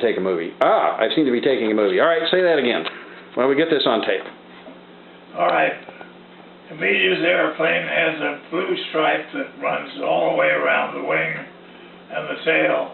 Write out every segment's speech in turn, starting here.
take a movie. Ah, I seem to be taking a movie. All right, say that again. Why don't we get this on tape? All right. Emilio's airplane has a blue stripe that runs all the way around the wing and the tail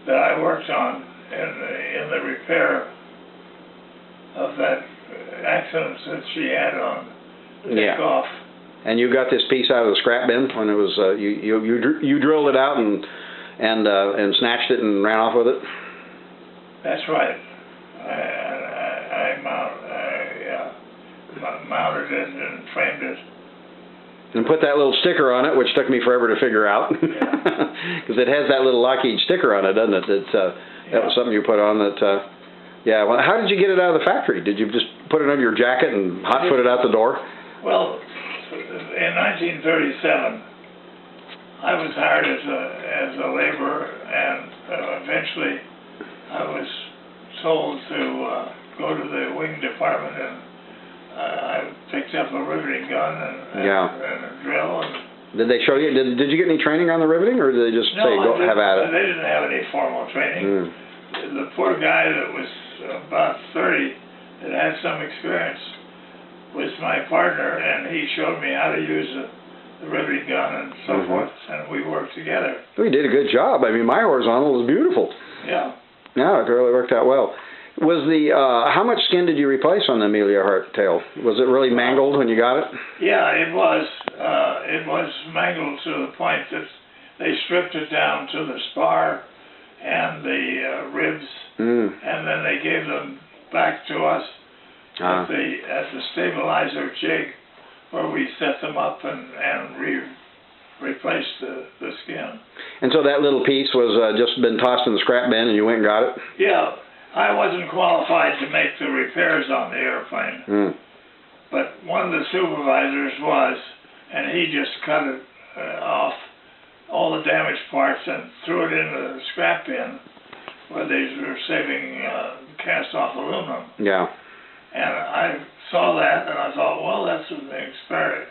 that I worked on in the repair of that accident that she had on takeoff. And you got this piece out of the scrap bin when it was you drilled it out and snatched it and ran off with it. That's right. I mounted it and framed it. And put that little sticker on it, which took me forever to figure out, because it has that little Lockheed sticker on it, doesn't it? That was something you put on that. Yeah. Well, how did you get it out of the factory? Did you just put it under your jacket and hot-foot it out the door? Well, in 1937, I was hired as a laborer, and eventually I was told to go to the wing department, and I picked up a riveting gun and a drill. Did they show you? Did you get any training on the riveting, or did they just say go have at it? They didn't have any formal training. The poor guy that was about 30 that had some experience was my partner, and he showed me how to use the riveting gun and so forth, and we worked together. Well, you did a good job. I mean, my horizontal was beautiful. Yeah. No, it really worked out well. Was the how much skin did you replace on the Amelia Earhart tail? Was it really mangled when you got it? Yeah, it was. It was mangled to the point that they stripped it down to the spar and the ribs, and then they gave them back to us at the stabilizer jig, where we set them up and replaced the skin. And so that little piece was just been tossed in the scrap bin, and you went and got it? Yeah. I wasn't qualified to make the repairs on the airplane, but one of the supervisors was, and he just cut it off, all the damaged parts, and threw it into the scrap bin where they were saving cast-off aluminum. Yeah. And I saw that, and I thought, well, that's an experiment.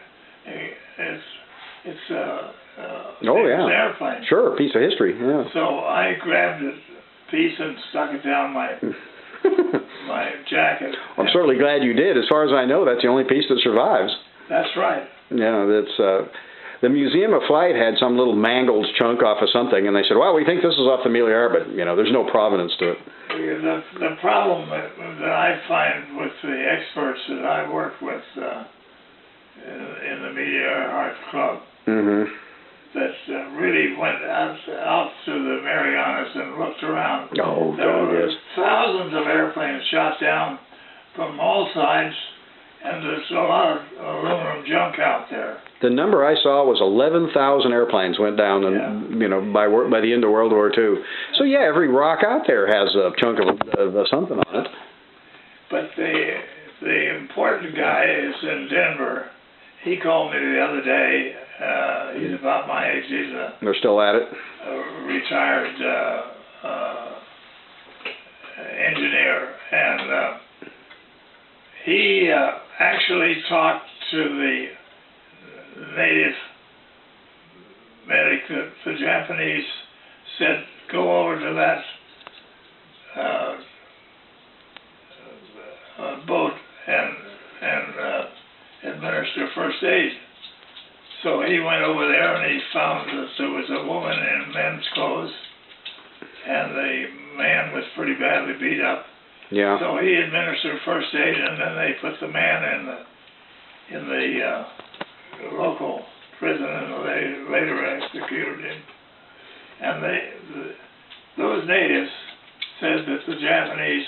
It's an airplane. Sure, a piece of history. Yeah. So I grabbed it. Piece and stuck it down my jacket. I'm certainly glad you did. As far as I know, that's the only piece that survives. That's right. Yeah, that's the Museum of Flight had some little mangled chunk off of something, and they said, "Well, we think this is off the Amelia Earhart, but there's no provenance to it." The problem that I find with the experts that I work with in the Amelia Earhart Club. That really went out to the Marianas and looked around. Oh, there were thousands of airplanes shot down from all sides, and there's a lot of aluminum junk out there. The number I saw was 11,000 airplanes went down, and by the end of World War II. So yeah, every rock out there has a chunk of something on it. But the important guy is in Denver. He called me the other day. He's about my age. They're still at it? A retired engineer. And he actually talked to the native medic. The Japanese said, go over to that boat and administer first aid. So he went over there and he found that there was a woman in men's clothes, and the man was pretty badly beat up. Yeah. So he administered first aid, and then they put the man in the local prison, and they later executed him. And those natives said that the Japanese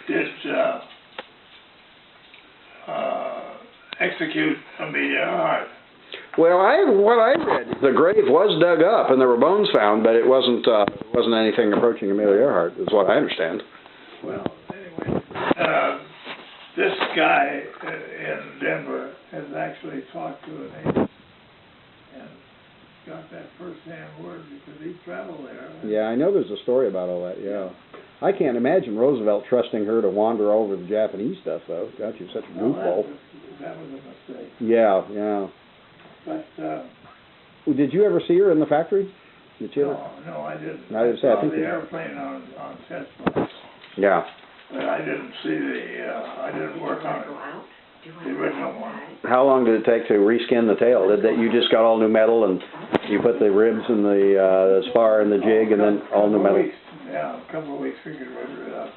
did execute Amelia Earhart. Well, what I read, the grave was dug up and there were bones found, but it wasn't anything approaching Amelia Earhart, is what I understand. Well, anyway, this guy in Denver has actually talked to a native and got that first-hand word because he traveled there. Yeah, I know there's a story about all that, yeah. I can't imagine Roosevelt trusting her to wander over the Japanese stuff, though. God, you're such a goofball. That was a mistake. Yeah, yeah. But did you ever see her in the factory? Did you? No, I didn't. I was saw happy. the airplane on test flights. Yeah. But I didn't see I didn't work on it. The original one. How long did it take to reskin the tail? Did that you just got all new metal and you put the ribs and the spar and the jig and then all new metal? Weeks. Yeah, a couple of weeks we could render it up.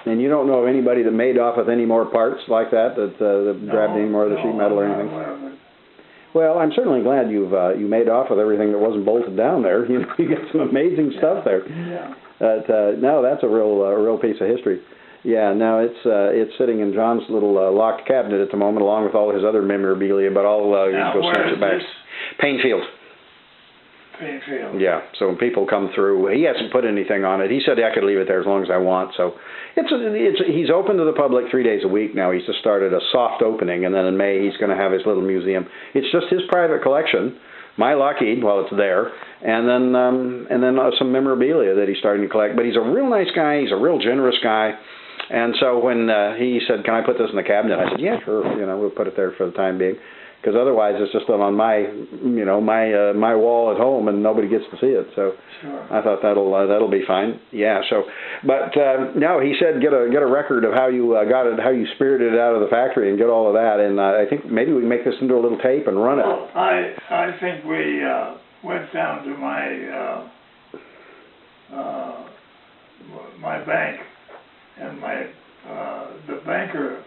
And you don't know of anybody that made off with any more parts like that grabbed any more of the sheet metal or anything? Well, I'm certainly glad you made off with everything that wasn't bolted down there. You know, you got some amazing stuff there. Yeah. No, that's a real piece of history. Yeah, no, it's sitting in John's little locked cabinet at the moment, along with all his other memorabilia. But I'll go snatch it back. Painfield. Painfield. Yeah. So when people come through, he hasn't put anything on it. He said I could leave it there as long as I want. So he's open to the public 3 days a week now. He's just started a soft opening, and then in May he's going to have his little museum. It's just his private collection. My Lockheed, while it's there, and then some memorabilia that he's starting to collect. But he's a real nice guy. He's a real generous guy. And so when he said, "Can I put this in the cabinet?" I said, "Yeah, sure. You know, we'll put it there for the time being." Because otherwise it's just on my wall at home and nobody gets to see it. So sure. I thought that'll be fine. Yeah. So, but no, he said get a record of how you got it, how you spirited it out of the factory, and get all of that. And I think maybe we can make this into a little tape and run it. Well, I think we went down to my bank, and the banker,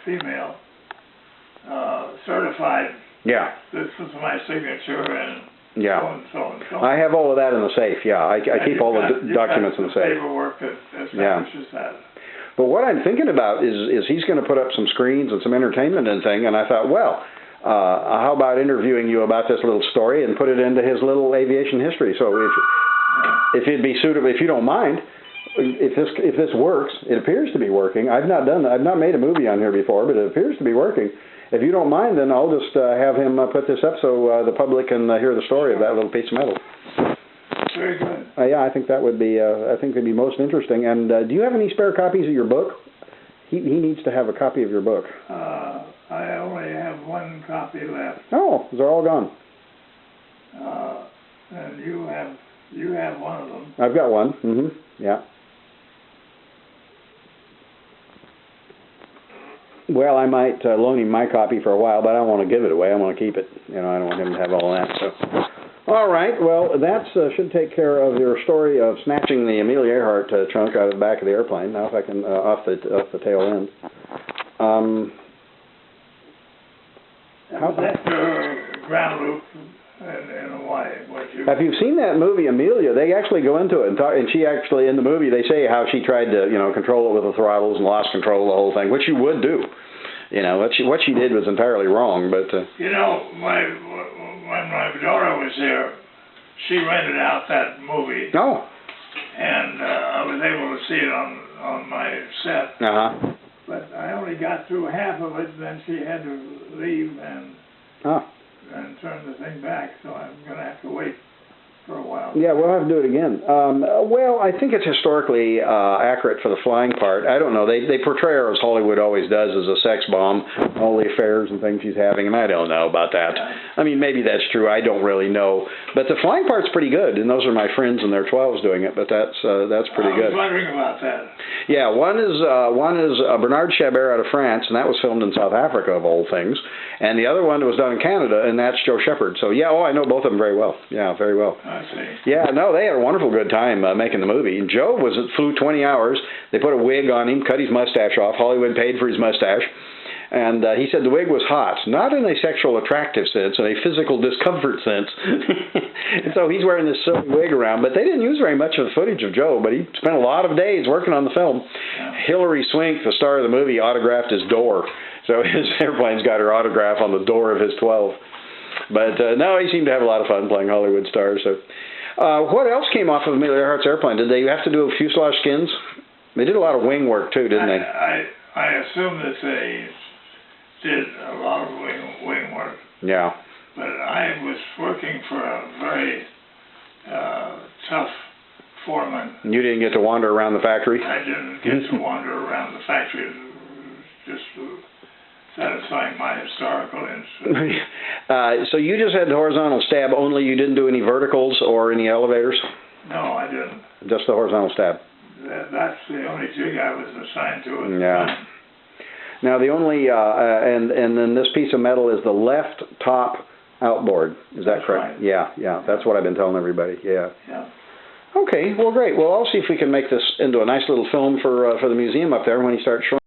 female. Certified. Yeah. This is my signature and yeah. so and so and so. I have all of that in the safe. Yeah, I keep all the documents in the safe. Paperwork that establishes that. But what I'm thinking about is he's going to put up some screens and some entertainment and thing. And I thought, well, how about interviewing you about this little story and put it into his little aviation history? So if it'd be suitable, if you don't mind. If this works, it appears to be working. I've not made a movie on here before, but it appears to be working. If you don't mind, then I'll just have him put this up so the public can hear the story of that little piece of metal. Very good. Yeah, I think that would be. I think it'd be most interesting. And do you have any spare copies of your book? He needs to have a copy of your book. I only have one copy left. Oh, they're all gone. And you have one of them. I've got one. Mm-hmm. Yeah. Well, I might loan him my copy for a while, but I don't want to give it away. I want to keep it. You know, I don't want him to have all that. So, all right. Well, that should take care of your story of snatching the Amelia Earhart trunk out of the back of the airplane. Now, if I can off the tail end. How that ground loop in Hawaii? Have you seen that movie Amelia? They actually go into it and she actually in the movie they say how she tried to control it with the throttles and lost control of the whole thing, which you would do. You know what she did was entirely wrong. But when my daughter was here, she rented out that movie. Oh. And I was able to see it on my set. Uh-huh. But I only got through half of it, and then she had to leave and turn the thing back, so I'm going to have to wait for a while. Yeah, we'll have to do it again. Well, I think it's historically accurate for the flying part. I don't know. They portray her, as Hollywood always does, as a sex bomb, all the affairs and things she's having, and I don't know about that. I mean, maybe that's true. I don't really know. But the flying part's pretty good, and those are my friends in their 12s doing it, but that's pretty good. I was wondering about that. Yeah, one is Bernard Chabert out of France, and that was filmed in South Africa, of all things. And the other one was done in Canada, and that's Joe Shepard. So, yeah, I know both of them very well. Yeah, very well. I see. Yeah, no, they had a wonderful good time making the movie. And Joe flew 20 hours. They put a wig on him, cut his mustache off. Hollywood paid for his mustache. And he said the wig was hot, not in a sexual attractive sense, in a physical discomfort sense. And so he's wearing this silly wig around. But they didn't use very much of the footage of Joe, but he spent a lot of days working on the film. Yeah. Hilary Swank, the star of the movie, autographed his door. So his airplane's got her autograph on the door of his 12. But no, he seemed to have a lot of fun playing Hollywood stars. So, what else came off of Amelia Earhart's airplane? Did they have to do fuselage skins? They did a lot of wing work too, didn't they? I assume that they did a lot of wing work. Yeah. But I was working for a very tough foreman. You didn't get to wander around the factory? I didn't get to wander around the factory. Just satisfying my historical interest. So you just had the horizontal stab only, you didn't do any verticals or any elevators? No, I didn't. Just the horizontal stab? That's the only jig I was assigned to at the Yeah. time. Now the only, and then this piece of metal is the left top outboard, is that That's correct? right. Yeah, that's what I've been telling everybody, yeah. Yeah. Okay, well great. Well, I'll see if we can make this into a nice little film for the museum up there when you start showing